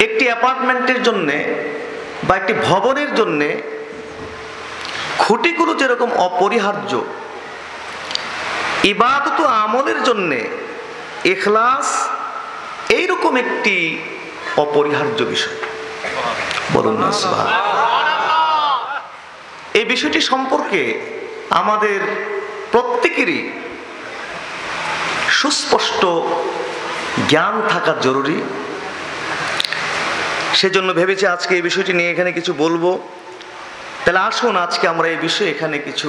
একটি অ্যাপার্টমেন্টের জন্যে বা একটি ভবনের জন্যে খুঁটিগুলো যেরকম অপরিহার্য, ইবাদত আমলের জন্যে ইখলাস এইরকম একটি অপরিহার্য বিষয়। বলুন না সুবহানাল্লাহ। এই বিষয়টি সম্পর্কে আমাদের প্রত্যেকেরই সুস্পষ্ট জ্ঞান থাকা জরুরি। সেজন্য ভেবেছি আজকে এই বিষয়টি নিয়ে এখানে কিছু বলবো। তাহলে আসুন আজকে আমরা এই বিষয়ে এখানে কিছু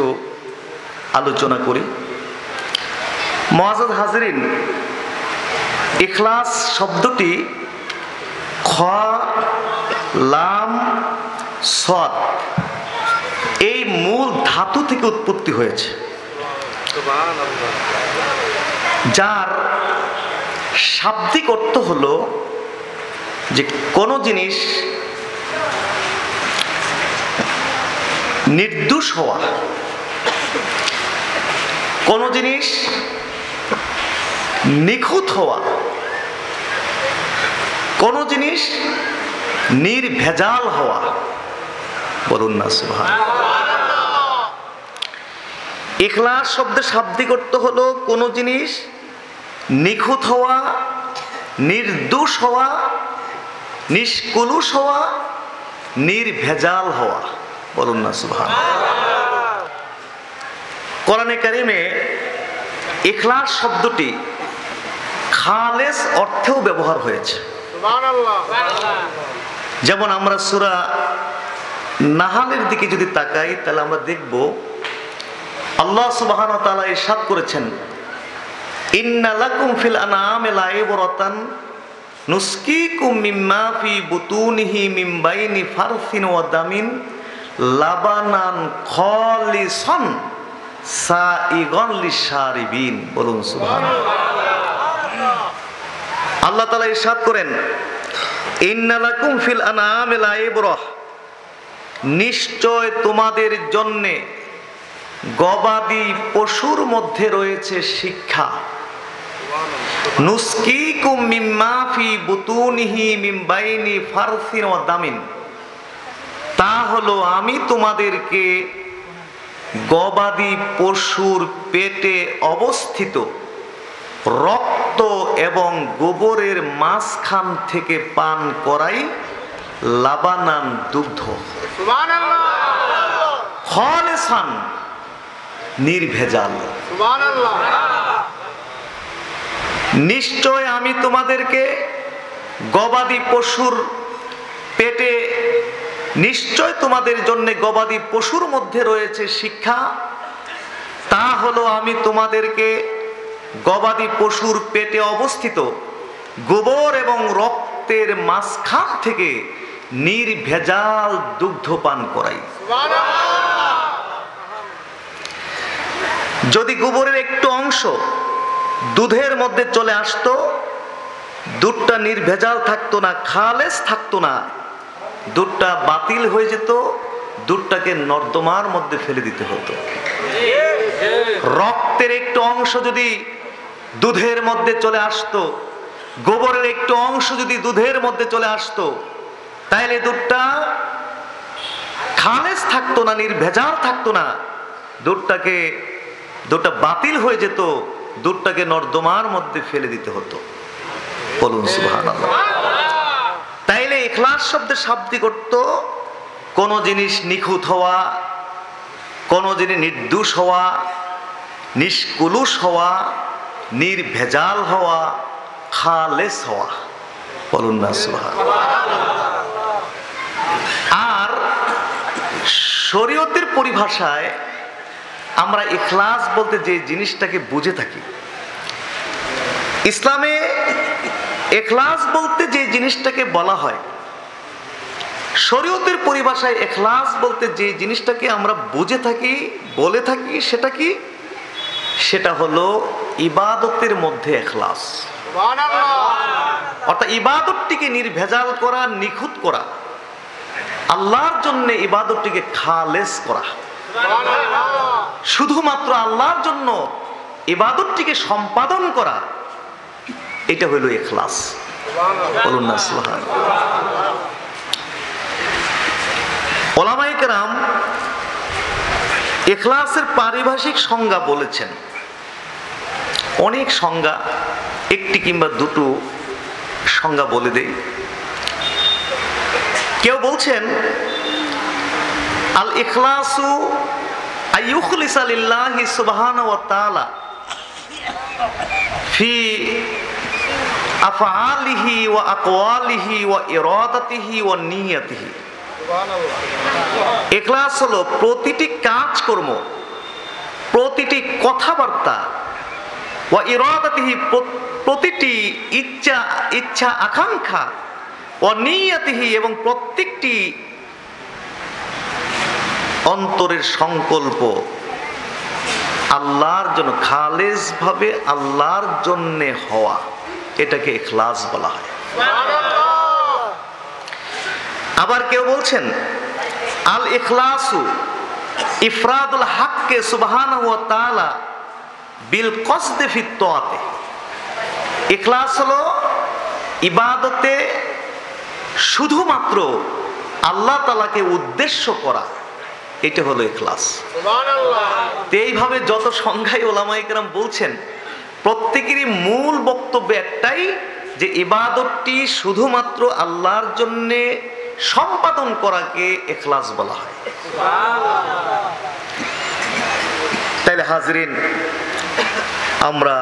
আলোচনা করি। মুআজ্জাজ হাজরিন, ইখলাস শব্দটি খ, লাম, সদ এই মূল ধাতু থেকে উৎপত্তি হয়েছে, যার শাব্দিক অর্থ হলো যে কোনো জিনিস নির্দোষ হওয়া, কোনো জিনিস নিখুঁত হওয়া, কোনো জিনিস নির্ভেজাল হওয়া। বলুন না সুবহানাল্লাহ। ইখলাস শব্দের শাব্দিক অর্থ হলো কোনো জিনিস নিখুঁত হওয়া, নির্দোষ হওয়া, নিষ্কলুষ হওয়া, নির্ভেজাল হওয়া। বলুন না সুবহানাল্লাহ। কোরআনে কারিমে ইখলাস শব্দটি খালেস অর্থেও ব্যবহার হয়েছে। যেমন আমরা সূরা নাহালের দিকে যদি তাকাই তাহলে আমরা দেখব আল্লাহ সুবহানাহু ওয়া তাআলা ইরশাদ করেছেন, ইন্না লাকুম ফিল আনআমি লাইবরাতান নুসকিকুম মিম্মা ফি বুতুনিহি মিন বাইনি ফারসিন ওয়া দামিন লাবানান খালিসান সাইগান লিশারিবিন। বলুন সুবহানাল্লাহ। আল্লাহ তাআলা ইরশাদ করেন, ইন্না লাকুম ফিল আনআমি লাইবরাহ, নিশ্চয় তোমাদের জন্যে গবাদি পশুর মধ্যে রয়েছে শিক্ষা। নুসকিকুম মিম্মা ফি বুতুনিহি মিন বাইনি ফারসিন ওয়া দামিন, তা হলো আমি তোমাদেরকে গবাদি পশুর পেটে অবস্থিত রক্ত এবং গোবরের মাঝখান থেকে পান করাই লাবানান দুগ্ধ, খালিসান নির্ভেজাল। নিশ্চয় আমি তোমাদেরকে গবাদি পশুর পেটে, নিশ্চয় তোমাদের জন্য গবাদি পশুর মধ্যে রয়েছে শিক্ষা, তা হলো আমি তোমাদেরকে গবাদি পশুর পেটে অবস্থিত গোবর এবং রক্তের মাঝখান থেকে নির্ভেজাল দুগ্ধ পান করাই। যদি গোবরের একটু অংশ দুধের মধ্যে চলে আসতো, দুধটা নির্ভেজাল থাকতো না, খালেস থাকতো না, দুধটা বাতিল হয়ে যেত, দুধটাকে নর্দমার মধ্যে ফেলে দিতে হতো। রক্তের একটু অংশ যদি দুধের মধ্যে চলে আসতো, গোবরের একটু অংশ যদি দুধের মধ্যে চলে আসতো, তাহলে দুধটা খালেস থাকতো না, নির্ভেজাল থাকতো না, দুধটা বাতিল হয়ে যেত, দুধটাকে নর্দমার মধ্যে ফেলে দিতে হতো। বলুন সুবহানাল্লাহ। তাইলে ইখলাস শব্দের শাব্দিক অর্থ কোন জিনিস নিখুঁত হওয়া, কোন জিনিস নির্দোষ হওয়া, নিষ্কলুষ হওয়া, নির্ভেজাল হওয়া, খালেস হওয়া। বলুন না সুবহানাল্লাহ। আর শরীয়তের পরিভাষায় আমরা ইখলাস বলতে যে জিনিসটাকে বুঝে থাকি, ইসলামে ইখলাস বলতে যে জিনিসটাকে বলা হয়, শরীয়তের পরিভাষায় ইখলাস বলতে যে জিনিসটাকে আমরা বুঝে থাকি, বলে থাকি, সেটা কি? সেটা হলো ইবাদতের মধ্যে ইখলাস। অর্থাৎ ইবাদতটিকে নির্ভেজাল করা, নিখুঁত করা, আল্লাহর জন্য ইবাদতটিকে খালেস করা, শুধুমাত্র আল্লাহর জন্য ইবাদতটিকে সম্পাদন করা, এটা হলো ইখলাস। বলুন না সুবহানাল্লাহ। উলামায়ে কেরাম ইখলাসের পারিভাষিক সংজ্ঞা বলেছেন, অনেক সংজ্ঞা, একটি কিংবা দুটো সংজ্ঞা বলে দেই। কেউ বলছেন আল ইখলাসু আইয়ুখলিসা লিল্লাহি সুবহানাহু ওয়া তাআলা ফি আফআলিহি ওয়া আকওয়ালিহি ওয়া ইরাদাতিহি ওয়া নিয়াতিহি। ইখলাস হলো প্রতিটি কাজকর্ম, প্রতিটি কথাবার্তা, ওয়া ইরাদাতিহি প্রতিটি ইচ্ছা আকাঙ্ক্ষা, ওয়া নিয়াতিহি এবং প্রত্যেকটি অন্তরের সংকল্প আল্লাহর জন্য, খালেস ভাবে আল্লাহর জন্য হওয়া, এটাকে ইখলাস বলা হয়। আবার কেউ বলছেন আল ইখলাসু ইফরাদুল হাক্কে সুবহানাহু ওয়া তাআলা বিল কসদে ফিত তাআতে। ইখলাস হলো ইবাদতে শুধুমাত্র আল্লাহ তাআলাকে উদ্দেশ্য করা, এটা হলো ইখলাস। সুবহানাল্লাহ। এইভাবে যত সংজ্ঞায় ওলামায়ে কেরাম বলছেন, প্রত্যেকেরই মূল বক্তব্য একটাই, যে ইবাদতটি শুধুমাত্র আল্লাহর জন্য সম্পাদন করাকে ইখলাস বলা হয়। তাইলে হাজরিন, আমরা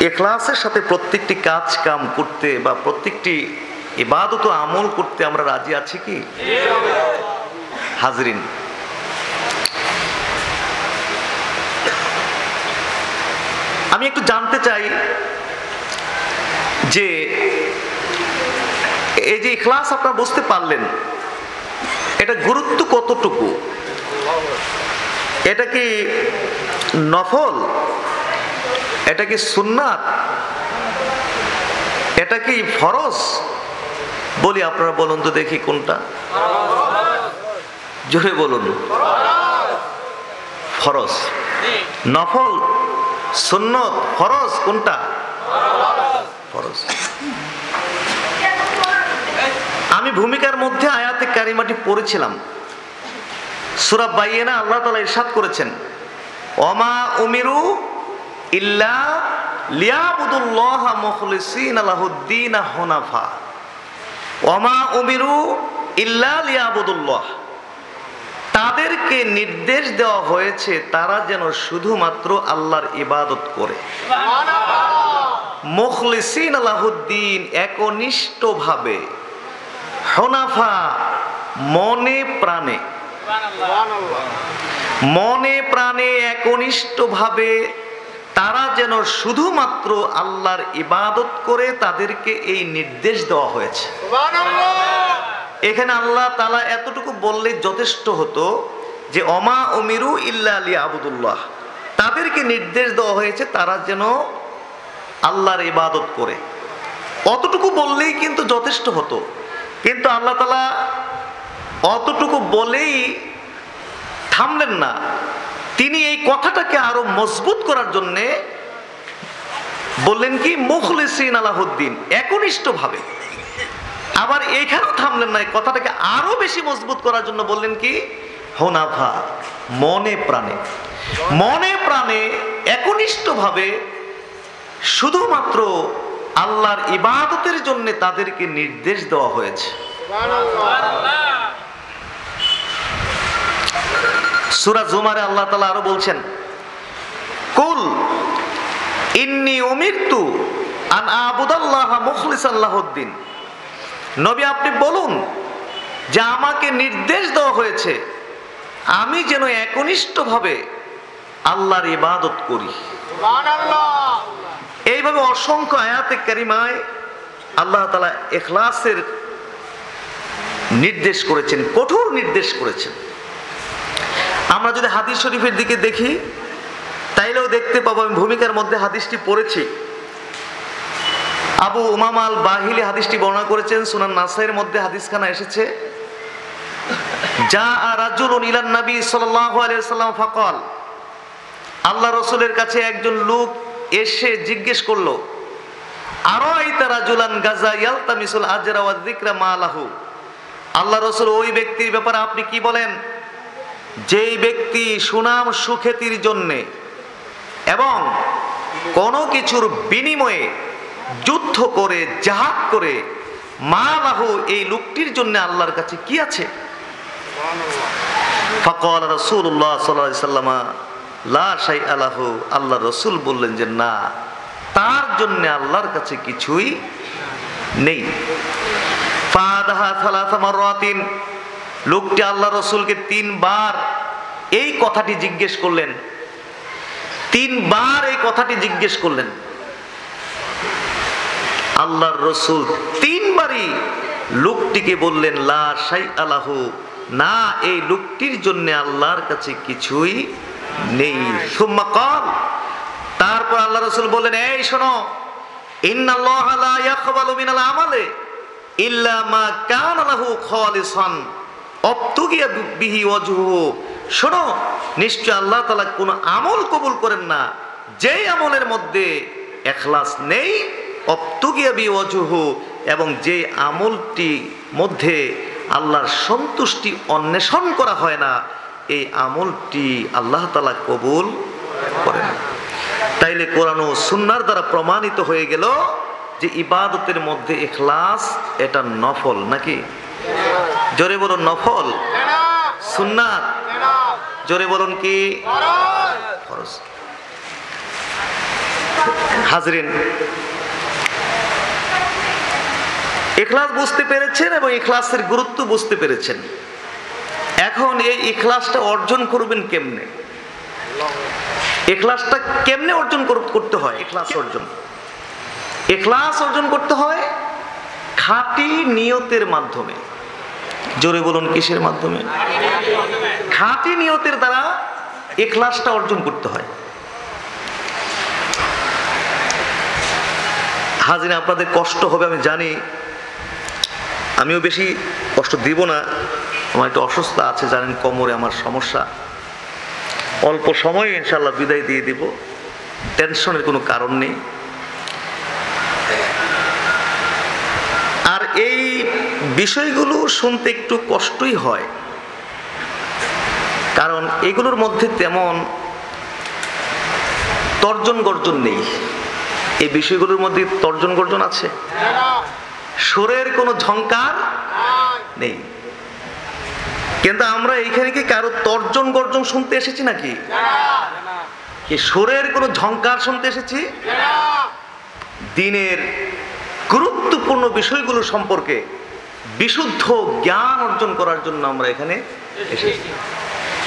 ইখলাসের সাথে প্রত্যেকটি কাজ কাম করতে বা প্রত্যেকটি ইবাদত আমল করতে আমরা রাজি আছি কি? হাজরিন, আমি একটু জানতে চাই যে এই যে ইখলাস আপনারা বুঝতে পারলেন, এটা গুরুত্ব কতটুকু? এটা কি নফল? এটা কি সুন্নাত? এটা কি ফরজ? বলি, আপনারা বলুন তো দেখি কোনটা, জোরে বলুন। ফরজ, নফল, সুন্নত, ফরজ কোনটা? ফরজ। আমি ভূমিকার মধ্যে আয়াতে কারিমাটি পড়েছিলাম। সূরা বাইয়িনা আল্লাহ তাআলা ইরশাদ করেছেন, ওমা উমিরু ইল্লা লিয়াবুদুল্লাহা মুখলিসিনা লাহুদ্দিন হুনাফা। ওমা উমিরু ইল্লা লিয়াবুদুল্লাহ, তাদেরকে নির্দেশ দেওয়া হয়েছে তারা যেন শুধুমাত্র আল্লাহর ইবাদত করে। মুখলিসিনা লাহুদ্দিন, একনিষ্ঠভাবে, হুনাফা, মনে প্রাণে, মনে প্রাণে একনিষ্ঠভাবে তারা যেন শুধুমাত্র আল্লাহর ইবাদত করে, তাদেরকে এই নির্দেশ দেওয়া হয়েছে। এখানে আল্লাহ তাআলা এতটুকু বললেই যথেষ্ট হতো যে ওমা উমিরু ইল্লা লিয়াবুদুল্লাহ, তাদেরকে নির্দেশ দেওয়া হয়েছে তারা যেন আল্লাহর ইবাদত করে। অতটুকু বললেই কিন্তু যথেষ্ট হতো। কিন্তু আল্লাহ তাআলা অতটুকু বলেই থামলেন না, তিনি এই কথাটাকে আরো মজবুত করার জন্য বললেন কি, মুখলিসিন লাহুদ্দিন, একনিষ্ঠভাবে। আবার এইখানেও থামলেন না, এই কথাটাকে আরো বেশি মজবুত করার জন্য বললেন কি, হুনাফা, মনে প্রাণে, মনে প্রাণে একনিষ্ঠভাবে শুধুমাত্র আল্লাহর ইবাদতের জন্য তাদেরকে নির্দেশ দেওয়া হয়েছে। সূরা জুমারে আল্লাহ তাআলা আরো বলছেন, কুল ইন্নী উমিরতু আন আবুদাল্লাহা মুখলিসান লাহুদ্দিন। নবী, আপনি বলুন যে আমাকে নির্দেশ দেওয়া হয়েছে আমি যেন একনিষ্ঠভাবে আল্লাহর ইবাদত করি। এইভাবে অসংখ্য আয়াতে কারিমায় আল্লাহ তাআলা ইখলাসের নির্দেশ করেছেন, কঠোর নির্দেশ করেছেন। আমরা যদি হাদিস শরীফের দিকে দেখি তাইলেও দেখতে পাবো, আমি ভূমিকার মধ্যে হাদিসটি পড়েছি। আবু উমামা আল বাহিলি হাদিসটি বর্ণনা করেছেন, সুনান নাসাইয়ের মধ্যে হাদিসখানা এসেছে, যা রাজুলুন ইলান নবী সাল্লাল্লাহু আলাইহি ওয়াসাল্লাম ফাকাল, আল্লাহ রাসূলের কাছে একজন লোক এসে জিজ্ঞেস করলো, আরাইতা রাজুলান গাজা ইয়ালতামিসুল আজরা ওয়া যিকরা মা লাহু, আল্লাহ রাসূল ওই ব্যক্তির ব্যাপারে আপনি কি বলেন যেই ব্যক্তি সুনাম সুখ্যাতির জন্য এবং কোনো কিছুর বিনিময়ে যুদ্ধ করে জিহাদ করে, মা লাহু এই লোকটির জন্য আল্লাহর কাছে কি আছে? ফাকাল রাসূলুল্লাহ সাল্লাল্লাহু আলাইহি ওয়াসাল্লাম লা শাইআ লাহু, আল্লাহ রাসূল বললেন যে না, তার জন্য আল্লাহর কাছে কিছুই নেই। ফাদাহা সালাসা মাররাতিন, লোকটি আল্লাহ রাসূলকে 3 বার এই কথাটি জিজ্ঞেস করলেন, 3 বার এই কথাটি জিজ্ঞেস করলেন। আল্লাহর রাসূল 3 বারই লোকটিকে বললেন লা শাইআ লাহু, না এই লোকটির জন্য আল্লাহর কাছে কিছুই নেই। সুম্মা ক্বাল, তারপর আল্লাহ রাসূল বললেন এই শোনো, ইন্নাল্লাহা লা ইয়াকবালু মিনাল আমালি ইল্লা মা কানা লাহু খালিসান আবতুগিয়া বিহি ওয়াজহুহু, শোনো নিশ্চয় আল্লাহ তাআলা কোন আমল কবুল করেন না যেই আমলের মধ্যে ইখলাস নেই, আবতুগিয়া বিহি ওয়াজহুহু, এবং যে আমলটি মধ্যে আল্লাহর সন্তুষ্টি অন্বেষণ করা হয় না, এই আমলটি আল্লাহ তাআলা কবুল করেন না। তাইলে কোরআন ও সুন্নাহর দ্বারা প্রমাণিত হয়ে গেল যে ইবাদতের মধ্যে ইখলাস এটা নফল নাকি? জোরে বলুন নফল, সুন্নাত, জোরে বলুন কি ফরজ। হাজরিন, ইখলাস বুঝতে পেরেছেন এবং ইখলাসের গুরুত্ব বুঝতে পেরেছেন। এখন এই ইখলাসটা অর্জন করবেন কেমনে? ইখলাসটা কেমনে অর্জন করতে হয়? ইখলাস অর্জন করতে হয় খাঁটি নিয়তের মাধ্যমে। জোরে বলুন কিসের মাধ্যমে? খাঁটি নিয়তের দ্বারা ইখলাসটা অর্জন করতে হয়। হাজিরা, আপনাদের কষ্ট হবে আমি জানি, আমিও বেশি কষ্ট দিব না। আমার একটু অসুস্থতা আছে জানেন, কোমরে আমার সমস্যা। অল্প সময়ে ইনশাআল্লাহ বিদায় দিয়ে দিব, টেনশনের কোনো কারণ নেই। আর এই বিষয়গুলো শুনতে একটু কষ্টই হয়, কারণ এগুলোর মধ্যে তেমন তর্জন গর্জন নেই। এই বিষয়গুলোর মধ্যে তর্জন গর্জন আছে? সুরের কোনো ঝংকার নেই। কিন্তু আমরা এইখানে কি কারো তর্জন গর্জন শুনতে এসেছি নাকি? কি সুরের কোনো ঝংকার শুনতে এসেছি? দিনের গুরুত্বপূর্ণ বিষয়গুলো সম্পর্কে বিশুদ্ধ জ্ঞান অর্জন করার জন্য আমরা এখানে এসেছি।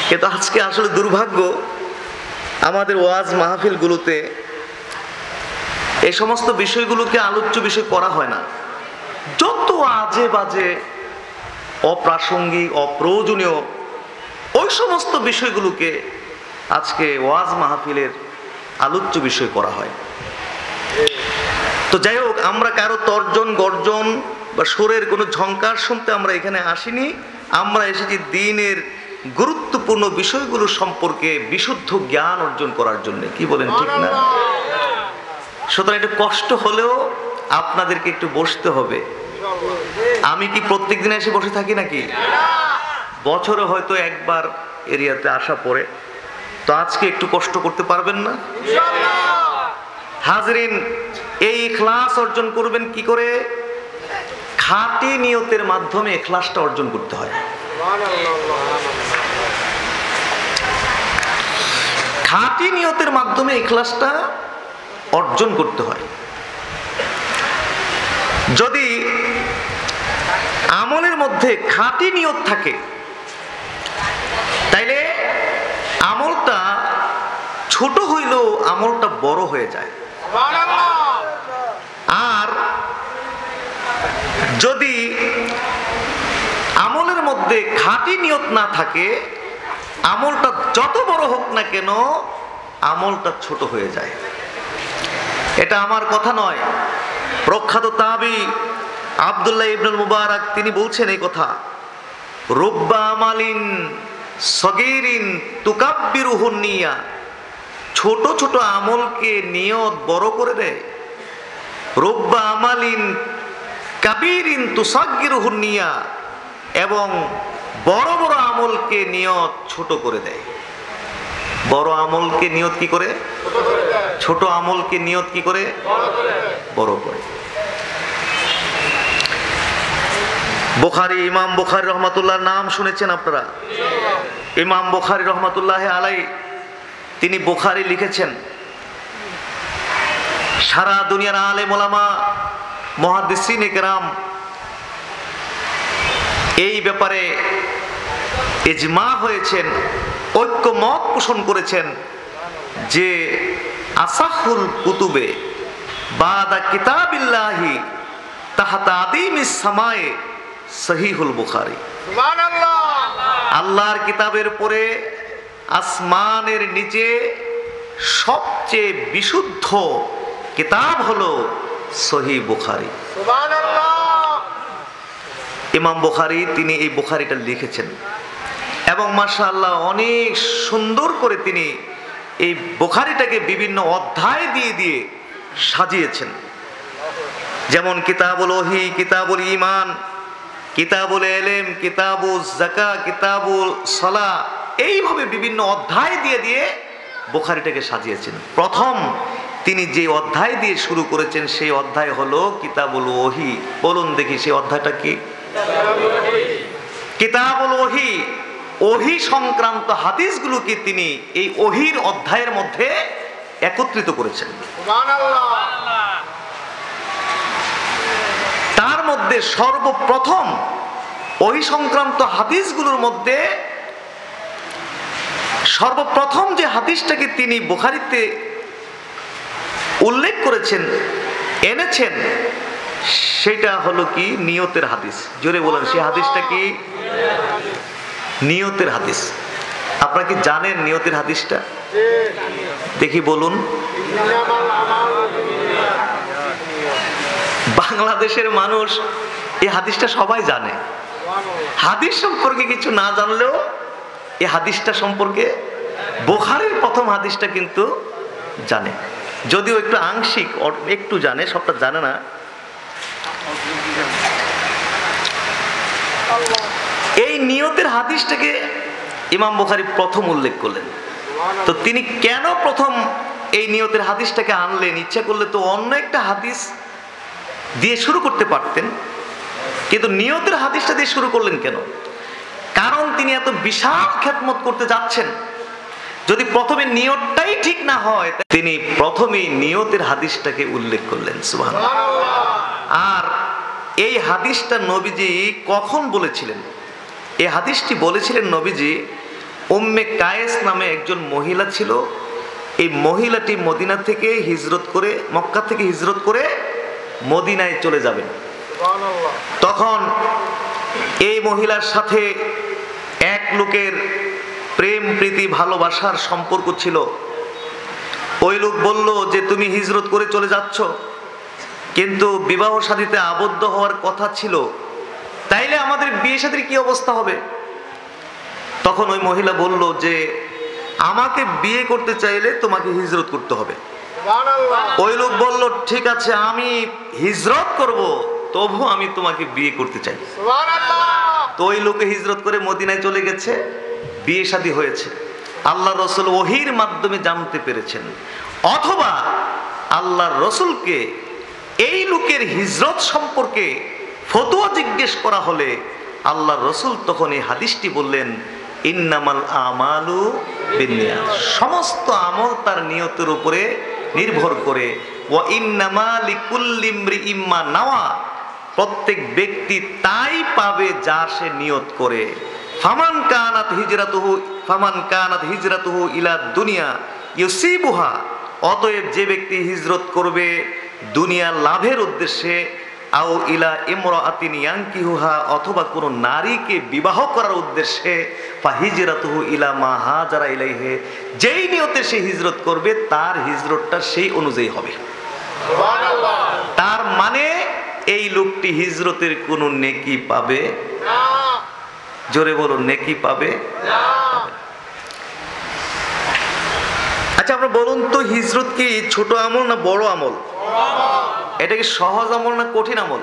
কিন্তু আজকে আসলে দুর্ভাগ্য, আমাদের ওয়াজ মাহফিলগুলোতে এই সমস্ত বিষয়গুলোকে আলোচ্য বিষয় করা হয় না। যত আজে বাজে, অপ্রাসঙ্গিক, অপ্রয়োজনীয় ওই সমস্ত বিষয়গুলোকে আজকে ওয়াজ মাহফিলের আলোচ্য বিষয় করা হয়। তো যাই হোক, আমরা কারো তর্জন গর্জন বা সুরের কোনো ঝংকার শুনতে আমরা এখানে আসিনি। আমরা এসেছি দ্বীনের গুরুত্বপূর্ণ বিষয়গুলো সম্পর্কে বিশুদ্ধ জ্ঞান অর্জন করার জন্য। কি বলেন, ঠিক না? সুতরাং একটু কষ্ট হলেও আপনাদেরকে একটু বসতে হবে। আমি কি প্রত্যেক দিন এসে বসে থাকি নাকি? বছরে হয়তো একবার এরিয়াতে আসা পড়ে, তো আজকে একটু কষ্ট করতে পারবেন না? হাজরিন, এই ইখলাস অর্জন করবেন কি করে? খাঁটি নিয়তের মাধ্যমে ইখলাসটা অর্জন করতে হয়। খাঁটি নিয়তের মাধ্যমে ইখলাসটা অর্জন করতে হয়। যদি আমলের মধ্যে খাঁটি নিয়ত থাকে, তাইলে আমলটা ছোট হইলেও আমলটা বড় হয়ে যায়। আর যদি আমলের মধ্যে খাঁটি নিয়ত না থাকে, আমলটা যত বড় হোক না কেন আমলটা ছোট হয়ে যায়। এটা আমার কথা নয়, প্রখ্যাত তাবী আব্দুল্লাহ ইবনুল মুবারক তিনি বলছেন এই কথা, রুব্বা আমালিন সগীরিন তুকাব্বিরুহুন নিয়া, ছোট ছোট আমলকে নিয়ত বড় করে দেয়। রুব্বা আমালিন কাবীরিন তুসাগগিরুহু নিয়া, এবং বড় বড় আমলকে নিয়ত ছোট করে দেয়। বড় আমলকে নিয়ত কি করে? ছোট আমলকে নিয়ত কি করে? বড় করে। বুখারী, ইমাম বুখারী রহমাতুল্লাহ নাম শুনেছেন আপনারা? ইমাম বুখারী রহমাতুল্লাহ আলাই তিনি বুখারী লিখেছেন। সারা দুনিয়ার আলেম ওলামা মুহাদ্দিসিনে কেরাম এই ব্যাপারে ইজমা হয়েছেন, ঐক্যমত পোষণ করেছেন যে আসাহুল কুতুবে বাদা কিতাবিল্লাহি তাহাতা আদিমিস সামায়ে সহিহুল বুখারী। সুবহানাল্লাহ। আল্লাহর কিতাবের পরে আসমানের নিচে সবচেয়ে বিশুদ্ধ কিতাব হলো সহিহ বুখারী। সুবহানাল্লাহ। ইমাম বুখারী তিনি এই বুখারীটা লিখেছেন এবং মাশাআল্লাহ অনেক সুন্দর করে তিনি এই বুখারীটাকে বিভিন্ন অধ্যায় দিয়ে দিয়ে সাজিয়েছেন। যেমন কিতাবুল ওহী, কিতাবুল ঈমান, কিতাবুল ইলম, কিতাবুল যাকাত, কিতাবুল সালাহ, এইভাবে বিভিন্ন অধ্যায় দিয়ে দিয়ে বুখারীটাকে সাজিয়েছেন। প্রথম তিনি যে অধ্যায় দিয়ে শুরু করেছেন সেই অধ্যায় হলো কিতাবুল ওহী। বলুন দেখি সেই অধ্যায়টা কি? কিতাবুল ওহী। ওহী সংক্রান্ত হাদিসগুলোকে তিনি এই ওহীর অধ্যায়ের মধ্যে একত্রিত করেছেন। সুবহানাল্লাহ। তার মধ্যে সর্বপ্রথম ওহী সংক্রান্ত হাদিসগুলোর মধ্যে সর্বপ্রথম যে হাদিসটাকে তিনি বুখারীতে উল্লেখ করেছেন, এনেছেন, সেটা হলো কি? নিয়তের হাদিস। জোরে বলেন, সেই হাদিসটা কি? নিয়তের হাদিস। আপনারা কি জানেন নিয়তের হাদিসটা? দেখি বলুন। বাংলাদেশের মানুষ এই হাদিসটা সবাই জানে। হাদিস সম্পর্কে কিছু না জানলেও এই হাদিসটা সম্পর্কে বুখারীর প্রথম হাদিসটা কিন্তু জানে, যদিও একটু আংশিক একটু জানে, সবটা জানে না। এই নিয়তের হাদিসটাকে ইমাম বুখারী প্রথম উল্লেখ করলেন। তো তিনি কেন প্রথম এই নিয়তের হাদিসটাকে আনলেন? ইচ্ছা করলে তো অন্য একটা হাদিস দিয়ে শুরু করতে পারতেন, কিন্তু নিয়তের হাদিসটা দিয়ে শুরু করলেন কেন? কারণ তিনি এত বিশাল খেদমত করতে যাচ্ছেন, যদি প্রথমে নিয়তটাই ঠিক না হয়, তিনি প্রথমেই নিয়তের হাদিসটাকে উল্লেখ করলেন। সুবহানাল্লাহ। আর এই হাদিসটা নবীজি কখন বলেছিলেন? এই হাদিসটি বলেছিলেন নবীজি, উম্মে কায়েস নামে একজন মহিলা ছিল। এই মহিলাটি মদিনা থেকে হিজরত করে, মক্কা থেকে হিজরত করে মদিনায় চলে যাবেন। তখন এই মহিলার সাথে এক লোকের প্রেম প্রীতি ভালোবাসার সম্পর্ক ছিল। ওই লোক বলল যে তুমি হিজরত করে চলে যাচ্ছ, কিন্তু বিবাহ শাদীতে আবদ্ধ হওয়ার কথা ছিল, তাইলে আমাদের বিয়ে শাদীর কি অবস্থা হবে? তখন ওই মহিলা বলল যে আমাকে বিয়ে করতে চাইলে তোমাকে হিজরত করতে হবে। ওই লোক বলল ঠিক আছে, আমি হিজরত করব, তবু আমি তোমাকে বিয়ে করতে চাই। তো ওই লোকে হিজরত করে মদিনায় চলে গেছে, বিয়ে শাদী হয়েছে। আল্লাহ রসুল ওহীর মাধ্যমে জানতে পেরেছেন, অথবা আল্লাহর রসুলকে এই লোকের হিজরত সম্পর্কে ফতোয়া জিজ্ঞেস করা হলে আল্লাহর রসুল তখন এই হাদিসটি বললেন, ইন্নামাল আমালু বিন্নিয়াত, সমস্ত আমল তার নিয়তের উপরে নির্ভর করে। ওয়া ইন্নামা লিকুল্লি ইমরিইম মা নাওয়া, প্রত্যেক ব্যক্তি তাই পাবে যা সে নিয়ত করে। ফামান কানাত হিজরাতুহু ইলা দুনিয়া ইউসিবুহা, অতএব যে ব্যক্তি হিজরত করবে দুনিয়া লাভের উদ্দেশ্যে, আও ইলা ইমরাআতিন ইয়ানকিহুহা, অথবা কোনো নারীকে বিবাহ করার উদ্দেশ্যে, ফাহিজরাতুহু ইলা মা হাজারা ইলাইহি, যেই নিয়তে সে হিজরত করবে তার হিজরতটা সেই অনুযায়ী হবে। সুবহানাল্লাহ। তার মানে এই লোকটি হিজরতের কোনো নেকি পাবে না। জোরে বলুন, নেকি পাবে না। আচ্ছা, আপনারা বলুন তো, হিজরত কি ছোট আমল না বড় আমল? এটা কি সহজ আমল না কঠিন আমল?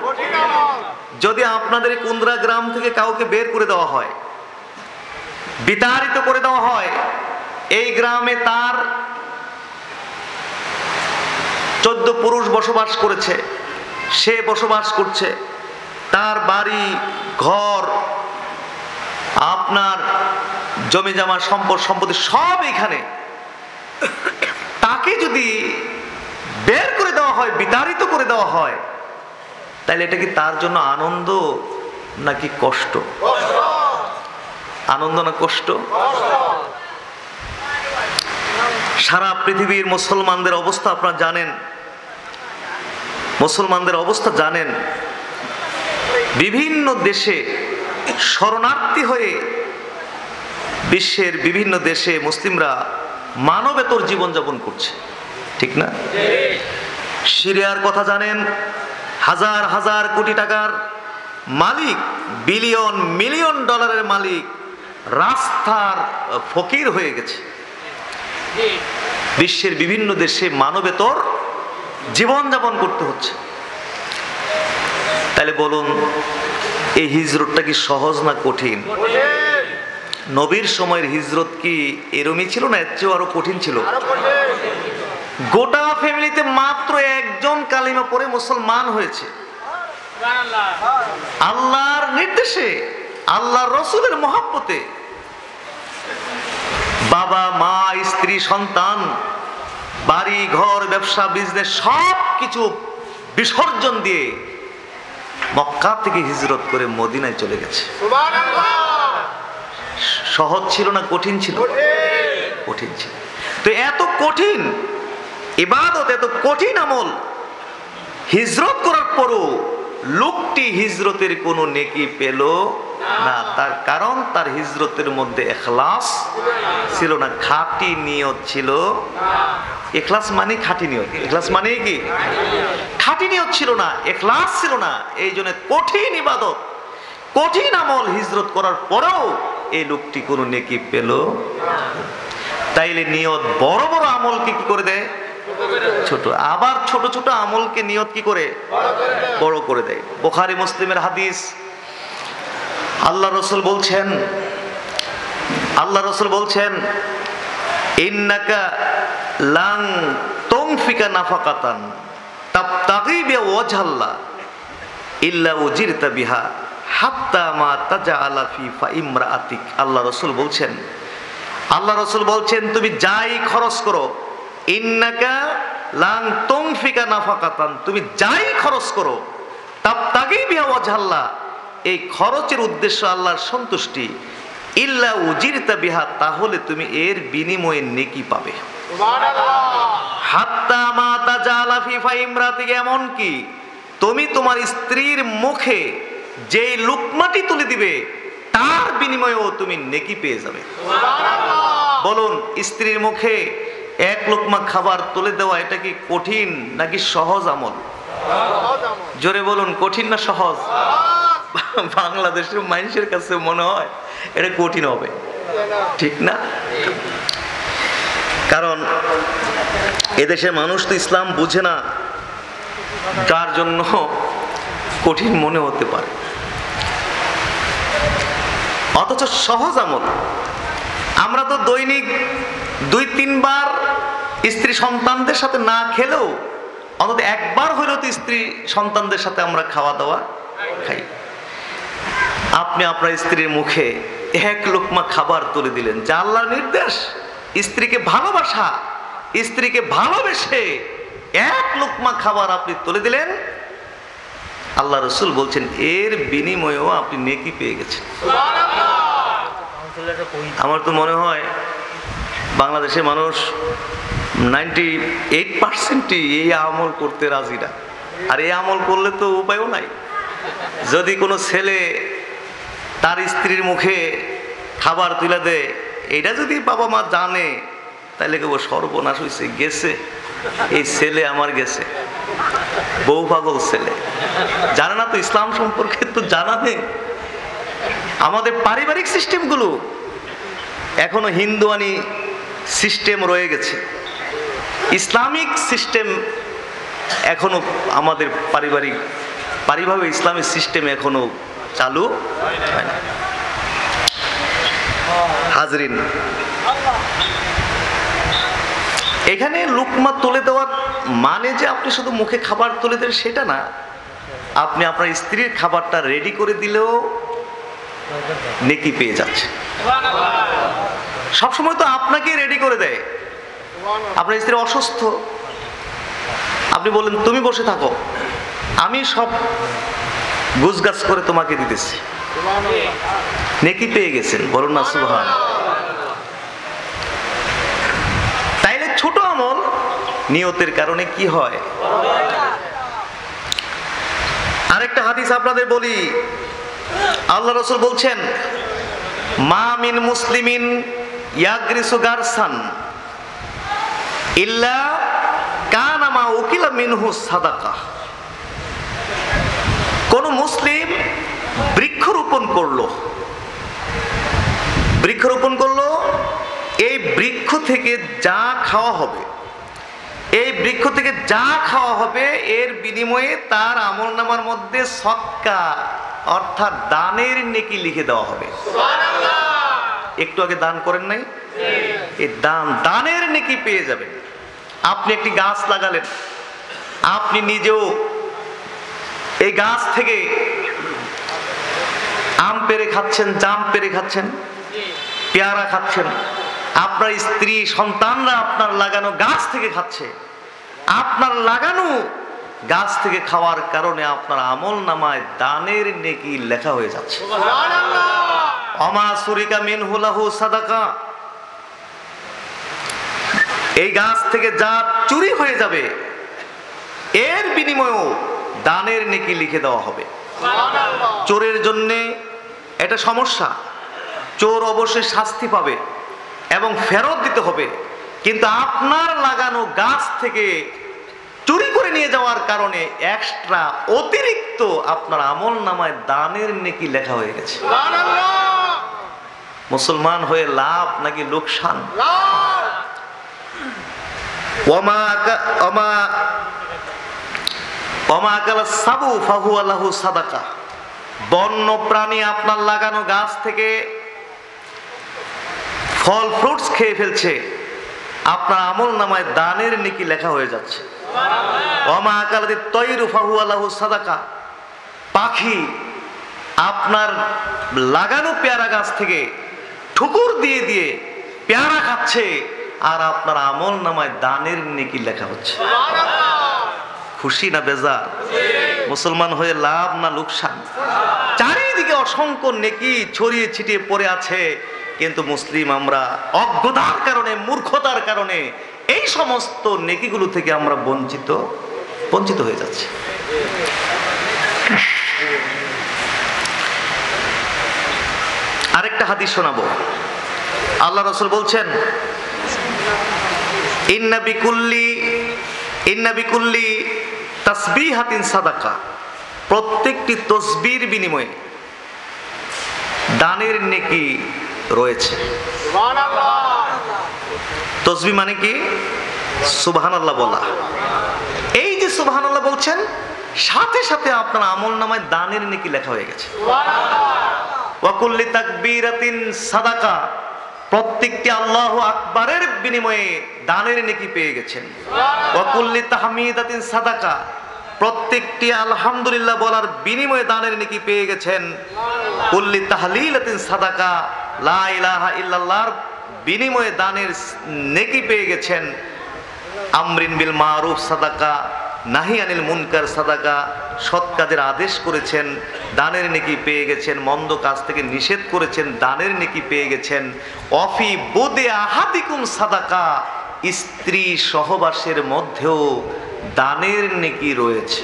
যদি আপনাদের কুন্দ্রা গ্রাম থেকে কাউকে বের করে দেওয়া হয়, বিতাড়িত করে দেওয়া হয়, এই গ্রামে তার 14 পুরুষ বসবাস করেছে, সে বসবাস করছে, তার বাড়ি ঘর, আপনার জমি জমা সম্পত্তি সব এখানে, তাকে যদি বের করে দেওয়া হয়, বিতাড়িত করে দেওয়া হয়, তাহলে এটা কি তার জন্য আনন্দ নাকি কষ্ট? আনন্দ না কষ্ট? সারা পৃথিবীর মুসলমানদের অবস্থা আপনারা জানেন, মুসলমানদের অবস্থা জানেন। বিভিন্ন দেশে শরণার্থী হয়ে বিশ্বের বিভিন্ন দেশে মুসলিমরা মানবেতর জীবনযাপন করছে, ঠিক না? সিরিয়ার কথা জানেন, হাজার হাজার কোটি টাকার মালিক, বিলিয়ন মিলিয়ন ডলারের মালিক রাস্তার ফকির হয়ে গেছে। বিশ্বের বিভিন্ন দেশে মানবেতর জীবনযাপন করতে হচ্ছে। তাহলে বলুন, এই হিজরতটা কি সহজ না কঠিন? নবীর সময়ের হিজরত কি এরমই ছিল না এর চেয়েও আরো কঠিন ছিল? গোটা ফ্যামিলিতে মাত্র একজন কালিমা পড়ে মুসলমান হয়েছে, আল্লাহর নির্দেশে, আল্লাহর রসুলের মহব্বতে। বাবা মা স্ত্রী সন্তান বাড়ি ঘর ব্যবসা বিজনেস সব কিছু বিসর্জন দিয়ে মক্কা থেকে হিজরত করে মদিনায় চলে গেছে। সহজ ছিল না কঠিন ছিল? কঠিন ছিল। তো এত কঠিন ইবাদত, এত কঠিন আমল হিজরত করার পরও লোকটি হিজরতের কোনো নেকি পেল না। তার কারণ তার হিজরতের মধ্যে ইখলাস ছিল না, খাঁটি নিয়ত ছিল। ইখলাস মানে খাঁটি নিয়ত। ইখলাস মানে কি? খাঁটি নিয়ত ছিল না, ইখলাস ছিল না। এই জন্য কঠিন ইবাদত, কঠিন আমল হিজরত করার পরেও এই লোকটি কোনো নেকি পেল। তাইলে নিয়ত বড় বড় আমলকে কি করে দেয়? ছোট। আবার ছোট ছোট আমলকে নিয়ত কি করে? বড় করে দেয়। বুখারী মুসলিমের হাদিস, আল্লাহ রসুল বলছেন ইন্নাকা লাং তুনফিকা নাফাকাতান তাবতাগি বিহা ওয়াজহাল্লাহ ইল্লা উজিরতা বিহা হাত্তা মা তাজআলা ফি ফাইমরাআতিক। আল্লাহ রসুল বলছেন তুমি যাই খরচ করো, ইন্নাকা লাং তুনফিকা নাফাকাতান, তুমি যাই খরচ করো, তাবতাগি বিহা ওয়াজহাল্লাহ, এই খরচের উদ্দেশ্য আল্লাহর সন্তুষ্টি, ইল্লা উজিরতা বিহা, তাহলে তুমি এর বিনিময়ে নেকি পাবে। হাত্তা মা তাজআলা ফি ফাইমরাআতিক, এমন কি তুমি তোমার স্ত্রীর মুখে যে লুকমাটি তুলে দিবে তার বিনিময়েও তুমি নেকি পেয়ে যাবে। বলুন, স্ত্রীর মুখে এক লোকমা খাবার তুলে দেওয়া এটা কি কঠিন নাকি সহজ আমল? জোরে বলুন, কঠিন না সহজ? বাংলাদেশের মানুষের কাছে মনে হয় এটা কঠিন হবে, ঠিক না? কারণ এদেশের মানুষ তো ইসলাম বুঝে না, যার জন্য কঠিন মনে হতে পারে। অথচ সহজ আমল। আমরা তো দৈনিক 2-3 বার স্ত্রী সন্তানদের সাথে না খেলেও অন্তত একবার হলেও তো স্ত্রী সন্তানদের সাথে আমরা খাওয়া দাওয়া খাই। আপনি আপনার স্ত্রীর মুখে এক লোকমা খাবার তুলে দিলেন, যা আল্লাহর নির্দেশ। স্ত্রীকে ভালোবাসা, স্ত্রীকে ভালোবেসে এক লোকমা খাবার আপনি তুলে দিলেন, আল্লাহ রসুল বলছেন এর বিনিময়েও আপনি নেকি পেয়ে গেছেন। আমার তো মনে হয় বাংলাদেশের মানুষ 98% এই আমল করতে রাজি না। আর এই আমল করলে তো উপায়ও নাই। যদি কোনো ছেলে তার স্ত্রীর মুখে খাবার তুলে দেয়, এটা যদি বাবা মা জানে, তাহলে কেউ সর্বনাশ হয়েছে, গেছে এই ছেলে আমার, গেছে বউ পাগল ছেলে। জানে না তো ইসলাম সম্পর্কে, তো জানা নেই। আমাদের পারিবারিক সিস্টেমগুলো এখনো হিন্দুয়ানি সিস্টেম রয়ে গেছে। ইসলামিক সিস্টেম এখনো আমাদের পারিবারিক ইসলামিক সিস্টেম এখনো চালু হয় না। হাজরিন, এখানে লুকমা তুলে দেওয়ার মানে যে আপনি শুধু মুখে খাবার তুলে দেন সেটা না, আপনি আপনার স্ত্রীর খাবারটা রেডি করে দিলেও নেকি পেয়ে যাচ্ছে। সবসময় তো আপনাকে রেডি করে দেয়। আপনার স্ত্রী অসুস্থ, আপনি বললেন তুমি বসে থাকো, আমি সব গুছগাছ করে তোমাকে দিতেছি, নেকি পেয়ে গেছেন। বলুন না সুবহানাল্লাহ। তাইলে ছোট আমল নিয়তের কারণে কি হয়। আরেকটা হাদিস আপনাদের বলি, আল্লাহ রাসূল বলছেন, মা মিন মুসলিমিন ইয়াগরিসু গারসান ইল্লা কানা মা উকিলা মিনহু সাদাকা। কোন মুসলিম বৃক্ষরোপণ করলো, এই বৃক্ষ থেকে যা খাওয়া হবে, এর বিনিময়ে তার আমলনামার মধ্যে সদকা অর্থাৎ দানের নেকি লিখে দেওয়া হবে। একটু আগে দান করেন নাই, এই দানের নেকি পেয়ে যাবেন। আপনি একটি গাছ লাগালেন, আপনি নিজেও এই গাছ থেকে আম পেড়ে খাচ্ছেন, জাম পেড়ে খাচ্ছেন, পেয়ারা খাচ্ছেন, আপনার স্ত্রী সন্তানরা আপনার লাগানো গাছ থেকে খাচ্ছে। আপনার লাগানো গাছ থেকে খাওয়ার কারণে আপনার আমল নামায় দানের নেকি লেখা হয়ে যাচ্ছে। অমা সুরিকা মিনহু লাহু সাদাকা। এই গাছ থেকে যা চুরি হয়ে যাবে এর বিনিময়েও দানের নেকি লিখে দেওয়া হবে। চোরের জন্য এটা সমস্যা, চোর অবশ্যই শাস্তি পাবে এবং ফেরত দিতে হবে, কিন্তু আপনার লাগানো গাছ থেকে চুরি করে নিয়ে যাওয়ার কারণে এক্সট্রা অতিরিক্ত আপনার আমল নামায় দানের নেকি লেখা হয়ে গেছে। মুসলমান হয়ে লাভ নাকি লোকসান? বন্য প্রাণী আপনার লাগানো গাছ থেকে ফল ফ্রুটস খেয়ে ফেলছে, আপনার আমল নামায় দানের নেকি লেখা হয়ে যাচ্ছে। পাখি আপনার লাগানো পেয়ারা গাছ থেকে ঠুকুর দিয়ে দিয়ে পেয়ারা খাচ্ছে, আর আপনার আমল নামায় দানের নেকি লেখা হচ্ছে। খুশি না বেজার? মুসলমান হয়ে লাভ না লোকসান? চারিদিকে অসংখ্য নেকি ছড়িয়ে ছিটিয়ে পড়ে আছে, কিন্তু মুসলিম আমরা অজ্ঞতার কারণে, মূর্খতার কারণে এই সমস্ত নেকিগুলো থেকে আমরা বঞ্চিত হয়ে যাচ্ছি। আরেকটা হাদিস শোনাবো। আল্লাহ রাসূল বলছেন, ইন্না বিকুল্লি তাসবিহাতিন সাদাকা। প্রত্যেকটি তসবির বিনিময়ে দানের নেকি রয়েছে। তসবিহ মানে কি? সুবহানাল্লাহ বলা। এই যে সুবহানাল্লাহ বলছেন, সাথে সাথে আপনার আমল নামায় দানের নেকি লেখা হয়ে গেছে। ওয়া কুল্লি তাকবীরাতিন সাদাকা। প্রত্যেকটি আল্লাহু আকবারের বিনিময়ে দানের নেকি পেয়ে গেছেন। ওয়া কুল্লি তাহমিদাতিন সাদাকা। প্রত্যেকটি আলহামদুলিল্লাহ বলার বিনিময়ে দানের নেকি পেয়ে গেছেন। কুল্লি তাহলিলাতিন সাদাকা। লা ইলাহা ইল্লাল্লাহর বিনিময়ে দানের নেকি পেয়ে গেছেন। আমরিন বিল মারুফ সাদাকা, নাহি আনিল মুনকার সাদাকা। সৎ কাজের আদেশ করেছেন, দানের নেকি পেয়ে গেছেন। মন্দ কাজ থেকে নিষেধ করেছেন, দানের নেকি পেয়ে গেছেন। অফি বুদে আহাদিকুম সাদাকা। স্ত্রী সহবাসের মধ্যেও দানের নেকি রয়েছে।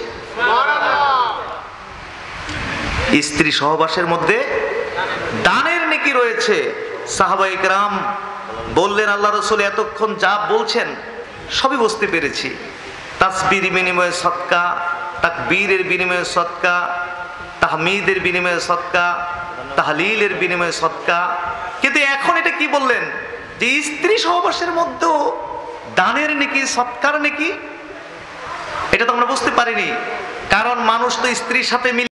স্ত্রী সহবাসের মধ্যে দানের নেকি রয়েছে। সাহাবায়ে কেরাম বললেন, আল্লাহ রাসূল এতক্ষণ যা বলছেন সবই বুঝতে পেরেছি। তাসবির বিনিময়ে সদকা, তাকবীরের বিনিময়ে সদকা, তাহমিদের বিনিময়ে সদকা, তাহলিলের বিনিময়ে সদকা, কিন্তু এখন এটা কি বললেন যে স্ত্রী সহবাসের মধ্যেও দানের নেকি, সদকার নেকি। এটা তো আমরা বুঝতে পারিনি, কারণ মানুষ তো স্ত্রীর সাথে মিলে